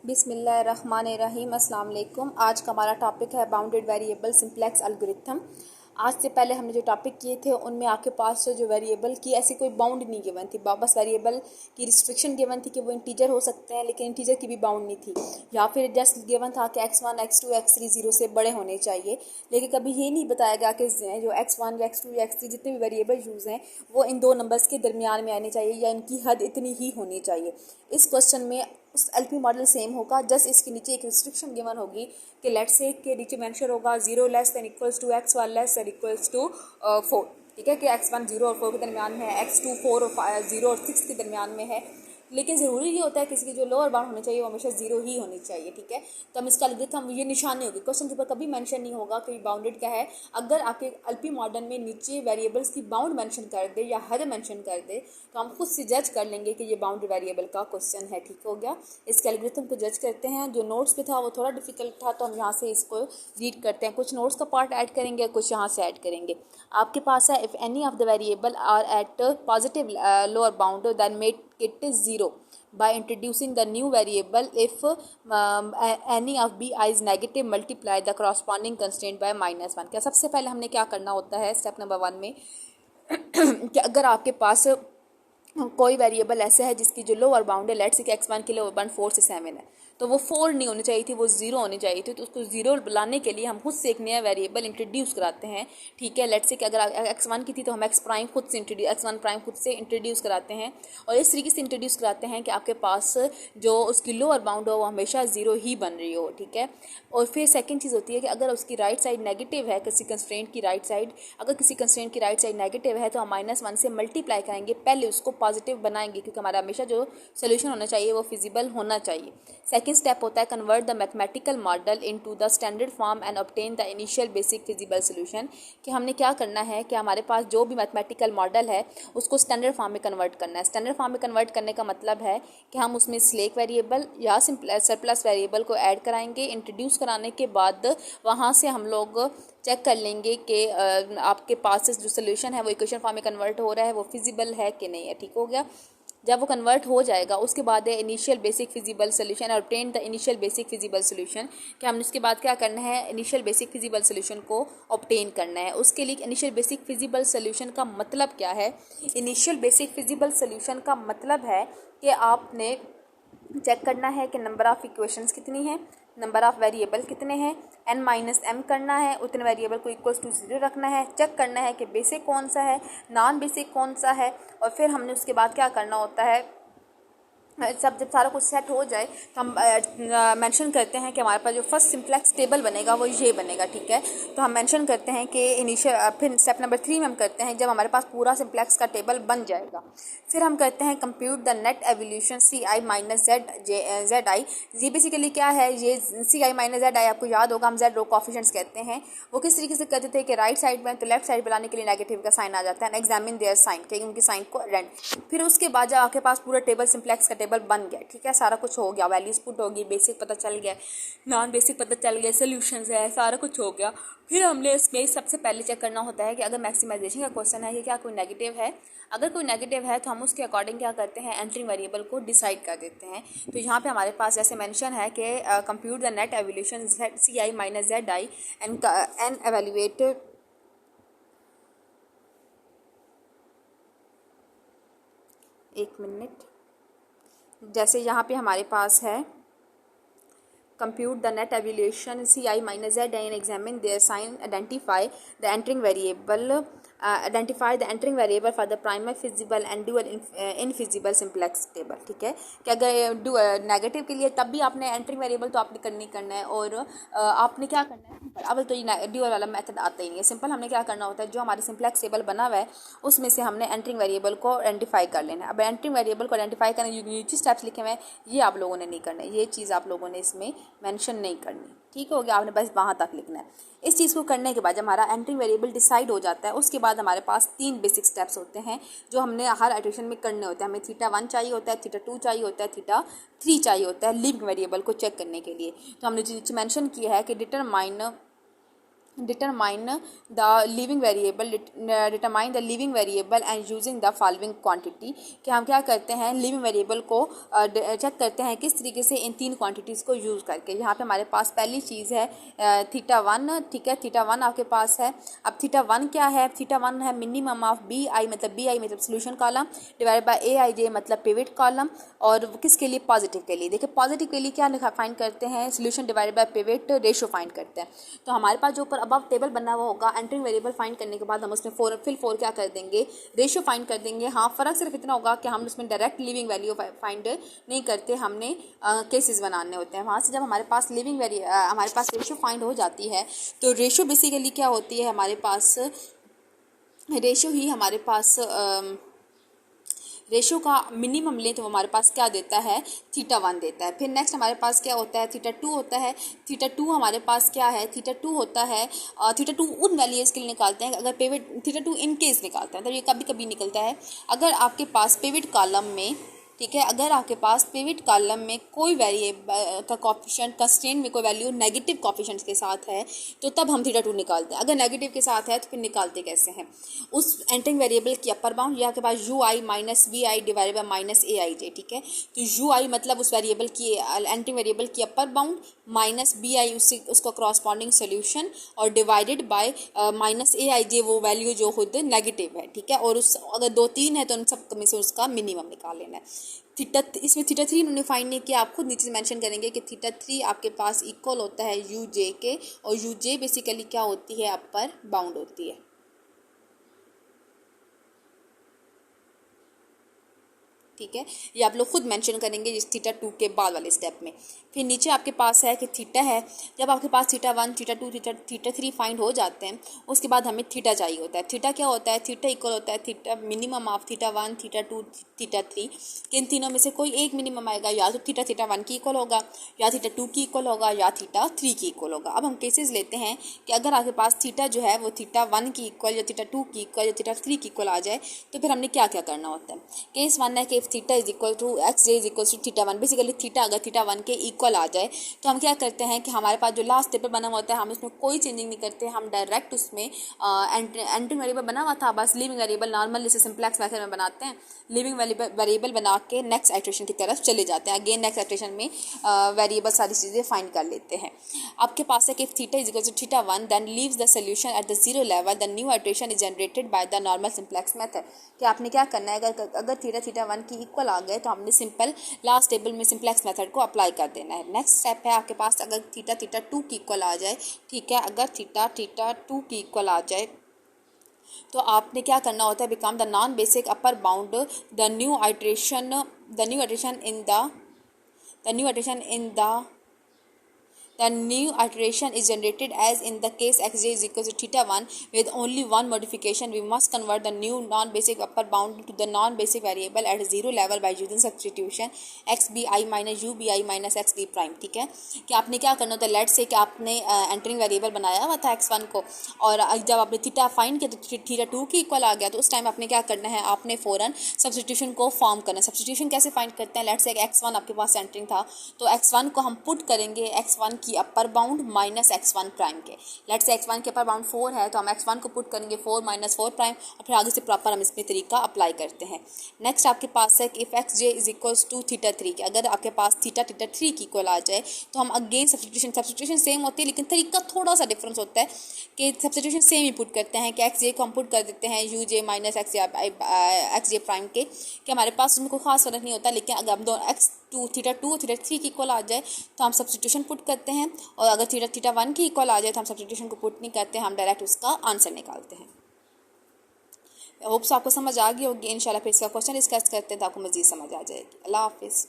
बिस्मिल्लाहिर्रहमानिर्रहीम। अस्सलाम वालेकुम। आज का हमारा टॉपिक है बाउंडेड वेरिएबल सिंप्लेक्स एल्गोरिथम। आज से पहले हमने जो टॉपिक किए थे उनमें आपके पास जो वेरिएबल की ऐसी कोई बाउंड नहीं गिवन थी, बस वेरिएबल की रिस्ट्रिक्शन गिवन थी कि वो इंटीजर हो सकते हैं, लेकिन इंटीजर की भी बाउंड नहीं थी, या फिर जस्ट गिवन था कि x1 x2 x3 0 से बड़े होने चाहिए। लेकिन कभी ये नहीं बताया गया कि जो x1 x2 x3 जितने भी वेरिएबल यूज़ हैं वो इन दो नंबर्स के दरमियान में आने चाहिए या इनकी हद इतनी ही होनी चाहिए। इस क्वेश्चन में उस एलपी मॉडल सेम होगा, जस्ट इसके नीचे एक रिस्ट्रिक्शन गिवन होगी कि लेट्स से के नीचे मेंशन होगा 0 less than equals to x1 less than equals to 4। ठीक है कि x1 0 और 4 के दरमियान में है, x2 4 और 0 और 6 के दरमियान में है। लेकिन ज़रूरी ये होता है किसी की जो लोअर बाउंड होनी चाहिए वो हमेशा 0 ही होनी चाहिए। ठीक है, तो हम इसका एल्गोरिथम ये निशानी होगी, क्वेश्चन के ऊपर कभी मेंशन नहीं होगा कि बाउंडेड क्या है। अगर आपके एलपी मॉडल में नीचे वेरिएबल्स की बाउंड मेंशन कर दे या हद मेंशन कर दे तो हम खुद से जज कर लेंगे कि ये बाउंडेड वेरिएबल का क्वेश्चन है। ठीक हो गया, इसके एल्गोरिथम को जज करते हैं। जो नोट्स पे था वो थोड़ा डिफिकल्ट था, तो हम यहाँ से इसको रीड करते हैं। कुछ नोट्स का पार्ट ऐड करेंगे, कुछ यहाँ से ऐड करेंगे। आपके पास है if any of the variable are at positive lower bound then make it 0 by introducing the new variable if any of b I is negative multiply the corresponding constraint by -1। क्या सबसे पहले हमने क्या करना होता है स्टेप नंबर 1 में कि अगर आपके पास कोई वेरिएबल ऐसा है जिसकी जो लोअर बाउंड है, लेट्स से कि x1 की लोअर बाउंड 4 से 7 है, तो वो 4 नहीं होनी चाहिए थी, वो 0 होनी चाहिए थी। तो उसको 0 लाने के लिए हम खुद से एक नया वेरिएबल इंट्रोड्यूस कराते हैं। ठीक है, लेट्स से कि अगर x1 की थी तो हम x प्राइम खुद से x1 प्राइम खुद से इंट्रोड्यूस कराते हैं, और इस तरीके से इंट्रोड्यूस कराते हैं कि आपके पास जो उसकी लोअर बाउंड हो वो हमेशा 0 ही बन रही हो। ठीक है, और फिर सेकेंड चीज़ होती है कि अगर उसकी राइट साइड नेगेटिव है, किसी कंस्ट्रेंट की राइट साइड, अगर किसी कंस्ट्रेंट की राइट साइड नेगेटिव है तो हम -1 से मल्टीप्लाई करेंगे, पहले उसको पॉजिटिव बनाएंगे क्योंकि हमारा हमेशा जो सोल्यूशन होना चाहिए वो फिजिबल होना चाहिए। सेकेंड स्टेप होता है convert the mathematical model into the standard form and obtain the initial basic feasible solution. कि हमने क्या करना है कि हमारे पास जो भी मैथमेटिकल मॉडल है उसको स्टैंडर्ड फॉर्म में कन्वर्ट करना है। स्टैंडर्ड फॉर्म में कन्वर्ट करने का मतलब है कि हम उसमें स्लेक वेरिएबल या सरप्लस वेरिएबल को ऐड कराएंगे। इंट्रोड्यूस कराने के बाद वहाँ से हम लोग चेक कर लेंगे कि आपके पास जो सोल्यूशन है वो इक्वेशन फॉर्म में कन्वर्ट हो रहा है, वो फिजिबल है कि नहीं है। ठीक हो गया, जब वो कन्वर्ट हो जाएगा उसके बाद है इनिशियल बेसिक फिजिबल सोल्यूशन और obtain the initial basic feasible solution. कि हमने उसके बाद क्या करना है, इनिशियल बेसिक फिजिबल सोल्यूशन को ऑब्टेन करना है। उसके लिए इनिशियल बेसिक फिजिबल सोल्यूशन का मतलब क्या है? इनिशियल बेसिक फिजिबल सोल्यूशन का मतलब है कि आपने चेक करना है कि नंबर ऑफ़ इक्वेशंस कितनी है, नंबर ऑफ़ वेरिएबल कितने हैं, n-m करना है, उतने वेरिएबल को इक्वल्स टू 0 रखना है, चेक करना है कि बेसिक कौन सा है, नॉन बेसिक कौन सा है, और फिर हमने उसके बाद क्या करना होता है, जब सारा कुछ सेट हो जाए तो हम मेंशन करते हैं कि हमारे पास जो फर्स्ट सिंप्लेक्स टेबल बनेगा वो ये बनेगा। ठीक है, तो हम मेंशन करते हैं कि इनिशियल, फिर स्टेप नंबर 3 में हम करते हैं जब हमारे पास पूरा सिंप्लेक्स का टेबल बन जाएगा, फिर हम करते हैं compute the net evolution CI minus ZI। ये बेसिकली क्या है, ये CI माइनस ZI आपको याद होगा, हम Z रो कॉफिशेंट्स कहते हैं। वो किस तरीके से करते थे कि राइट साइड में तो लेफ्ट साइड पर लाने के लिए नेगेटिव का साइन आ जाता है, एग्जामिन देयर साइन, कि उनकी साइन को रेंड। फिर उसके बाद जब आपके पास पूरा टेबल सिंप्लेक्स का टेबल बन गया, ठीक है, सारा कुछ हो गया, वैल्यूज पुट होगी, बेसिक पता चल गया, नॉन बेसिक पता चल गया, सोल्यूशंस है, सारा कुछ हो गया। फिर हमने इसमें सबसे पहले चेक करना होता है कि अगर मैक्सिमाइजेशन का क्वेश्चन है कि क्या कोई नेगेटिव है। अगर कोई नेगेटिव है तो हम उसके अकॉर्डिंग क्या करते हैं, एंट्रिंग वेरिएबल को डिसाइड कर देते हैं। तो यहाँ पे हमारे पास जैसे मेंशन है कि compute the net evolution CI minus ZI and evaluate, एक मिनट, जैसे यहाँ पे हमारे पास है compute the net evaluation CI minus ZI and examine their sign, identify the entering variable for the primary feasible and dual infeasible simplex table। ठीक है, कि अगर नेगेटिव के लिए तब भी आपने एंट्रिंग वेरिएबल तो आपने करना है, और आपने क्या करना है, अब तो ये ड्यूअल वाला मेथड आता ही नहीं है। सिंपल हमने क्या करना होता है, जो हमारे सिंप्लेक्स टेबल बना हुआ है उसमें से हमने एंट्रिंग वेरिएबल को आइडेंटिफाई कर लेना है। अब एंट्रिंग वेरिएबल को आइडेंटिफाई करने नीचे स्टेप्स लिखे हुए हैं, ये आप लोगों ने नहीं करना है, ये चीज़ आप लोगों ने इसमें मेंशन नहीं करनी। ठीक हो गया, आपने बस वहाँ तक लिखना है। इस चीज़ को करने के बाद जब हमारा एंट्रिंग वेरिएबल डिसाइड हो जाता है उसके बाद हमारे पास 3 बेसिक स्टेप्स होते हैं जो हमने हर इटरेशन में करने होते हैं। हमें θ1 चाहिए होता है, θ2 चाहिए होता है, θ3 चाहिए होता है लिविंग वेरिएबल को चेक करने के लिए। तो हमने नीचे मेंशन किया है कि determine determine the living variable determine the living variable and using the following quantity कि हम क्या करते हैं लिविंग वेरिएबल को चेक करते हैं किस तरीके से इन तीन क्वांटिटीज़ को यूज़ करके। यहाँ पे हमारे पास पहली चीज़ है थीटा वन, ठीक है, थीटा वन आपके पास है। अब थीटा वन क्या है, थीटा वन है मिनिमम ऑफ बी आई मतलब solution column divide by A I जे मतलब पिवट कॉलम, और किसके लिए, पॉजिटिव के लिए। देखिए पॉजिटिव के लिए क्या लिखा फाइंड करते हैं, solution divide by pivot ratio find करते हैं। तो हमारे पास जो ऊपर अब टेबल बना हुआ होगा, एंटरिंग वेरिएबल फाइंड करने के बाद हम उसमें फिल क्या कर देंगे, रेशियो फाइंड कर देंगे। हाँ, फ़र्क सिर्फ इतना होगा कि हम उसमें डायरेक्ट लिविंग वैल्यू फाइंड नहीं करते, हमने केसेस बनाने होते हैं। वहाँ से जब हमारे पास हमारे पास रेशियो फाइंड हो जाती है, तो रेशियो बेसिकली क्या होती है, हमारे पास रेशियो ही हमारे पास रेशियो का मिनिमम लें तो हमारे पास क्या देता है, थीटा वन देता है। फिर नेक्स्ट हमारे पास क्या होता है, थीटा टू होता है। थीटा टू हमारे पास क्या है, थीटा टू होता है, थीटा टू उन वैल्यूज़ के लिए निकालते हैं अगर pivot, theta two in case निकालते हैं, तो ये कभी कभी निकलता है अगर आपके पास पिवट कॉलम में, ठीक है, अगर आपके पास पिवट कॉलम में कोई वेरिएबल का कोएफिशिएंट कंस्ट्रेंट में कोई वैल्यू नेगेटिव कोएफिशिएंट्स के साथ है तो तब हम थीटा टू निकालते हैं। अगर नेगेटिव के साथ है तो फिर निकालते कैसे हैं, उस एंटरिंग वेरिएबल की अपर बाउंड या आपके पास U I minus V I divide by minus A I J, ठीक है। तो यू आई मतलब उस वेरिएबल की एंटरिंग वेरिएबल की upper bound minus B I उसका क्रॉसपॉन्डिंग सोल्यूशन और divided by minus A I J वो वैल्यू जो खुद नेगेटिव है, ठीक है। और उस अगर दो तीन है तो उन सब में से उसका मिनिमम निकाल लेना है। इसमें थीटा थ्री उन्होंने फाइंड नहीं किया, आप खुद नीचे मेंशन करेंगे कि थीटा थ्री आपके पास इक्वल होता है यू जे के, और यू जे बेसिकली क्या होती है, अपर बाउंड होती है, ठीक है। ये आप लोग खुद मेंशन करेंगे इस थीटा टू के बाद वाले स्टेप में। फिर नीचे आपके पास है कि थीटा है, जब आपके पास theta one, theta two, theta three find हो जाते हैं, उसके बाद हमें थीटा चाहिए होता है। थीटा क्या होता है, थीटा इक्वल होता है theta minimum of theta one, theta two, theta three. इन तीनों में से कोई एक मिनिमम आएगा, या तो थीटा वन की इक्वल होगा, या थीटा टू की इक्वल होगा, या थीटा थ्री की इक्वल होगा। अब हम केसेस लेते हैं कि अगर आपके पास थीटा जो है वो थीटा वन की इक्वल या थीटा टू की इक्वल या थीटा थ्री की इक्वल आ जाए, तो फिर हमने क्या क्या करना होता है। केस वन है कि theta is equal to X J is equal to theta one. Basically theta अगर थीटा वन के इक्वल आ जाए तो हम क्या करते हैं कि हमारे पास जो लास्ट टेबल बना हुआ होता है हम उसमें कोई चेंजिंग नहीं करते, हम डायरेक्ट उसमें एंटरिंग वेरिएबल बना हुआ था, बस लिविंग वेरिएबल नॉर्मल जैसे सिंप्लेक्स मेथड में बनाते हैं, लिविंग वेरिएबल बना के नेक्स्ट आइटरेशन की तरफ चले जाते हैं। अगेन नेक्स्ट आइटरेशन में वेरिएबल सारी चीज़ें फाइंड कर लेते हैं। आपके पास है कि theta is equal to theta one then leaves the solution at the zero level, the new iteration is generated by the normal simplex method. कि आपने क्या करना है, अगर थीटा वन की इक्वल आ गए तो हमने सिंपल लास्ट टेबल में सिंप्लेक्स मेथड को अप्लाई कर देना है। नेक्स्ट स्टेप है आपके पास अगर थीटा टू की इक्वल आ जाए, ठीक है, अगर थीटा टू की इक्वल आ जाए तो आपने क्या करना होता है, become the non basic upper bound the new iteration in the new iteration is generated as in the case xj is equal to theta 1 with only one modification. We must convert the new non-basic upper bound to the non-basic variable at zero level by using substitution xbi minus ubi minus xb prime, ठीक है। कि आपने क्या करना होता है, late से कि आपने एंटरिंग वेरिएबल बनाया हुआ था x1 को, और जब आपने थीटा फाइंड किया तो थीटा टू की इक्वल आ गया, तो उस टाइम आपने क्या करना है, आपने फ़ौरन सब्सटीट्यूशन को फॉर्म करना है। सब्सटीट्यूशन कैसे फाइंड करते हैं, लेट से x1 आपके पास एंटरिंग था तो x1 को हम पुट करेंगे x1 की upper bound minus x1 prime के। लेट से x1 के अपर बाउंड 4 है तो हम x1 को पुट करेंगे 4 माइनस 4 प्राइम, और फिर आगे से प्रॉपर हम इसमें तरीका अप्लाई करते हैं। नेक्स्ट आपके पास है कि if X J is equals to theta three, कि अगर आपके पास थीटा थ्री की इक्वल आ जाए तो हम अगेन सब्सटीट्यूशन सेम होती है लेकिन तरीका थोड़ा सा डिफरेंस होता है कि सब्सटीट्यूशन सेम ही पुट करते हैं कि एक्स जे को हम पुट कर देते हैं you J minus x J prime के, कि हमारे पास उसमें कोई खास फर्क नहीं होता। लेकिन अगर हम दोनों थीटा थ्री की इक्वल आ जाए तो हम सब्सटीट्यूशन पुट करते हैं, और अगर थीटा वन की इक्वल आ जाए तो हम सब्सटीट्यूशन को पुट नहीं करते हैं, हम डायरेक्ट उसका आंसर निकालते हैं। होप्स आपको समझ आ गई होगी। इंशाल्लाह फिर इसका क्वेश्चन डिस्कस करते हैं तो आपको मज़ीद समझ आ जाएगी। अल्लाह हाफिज़।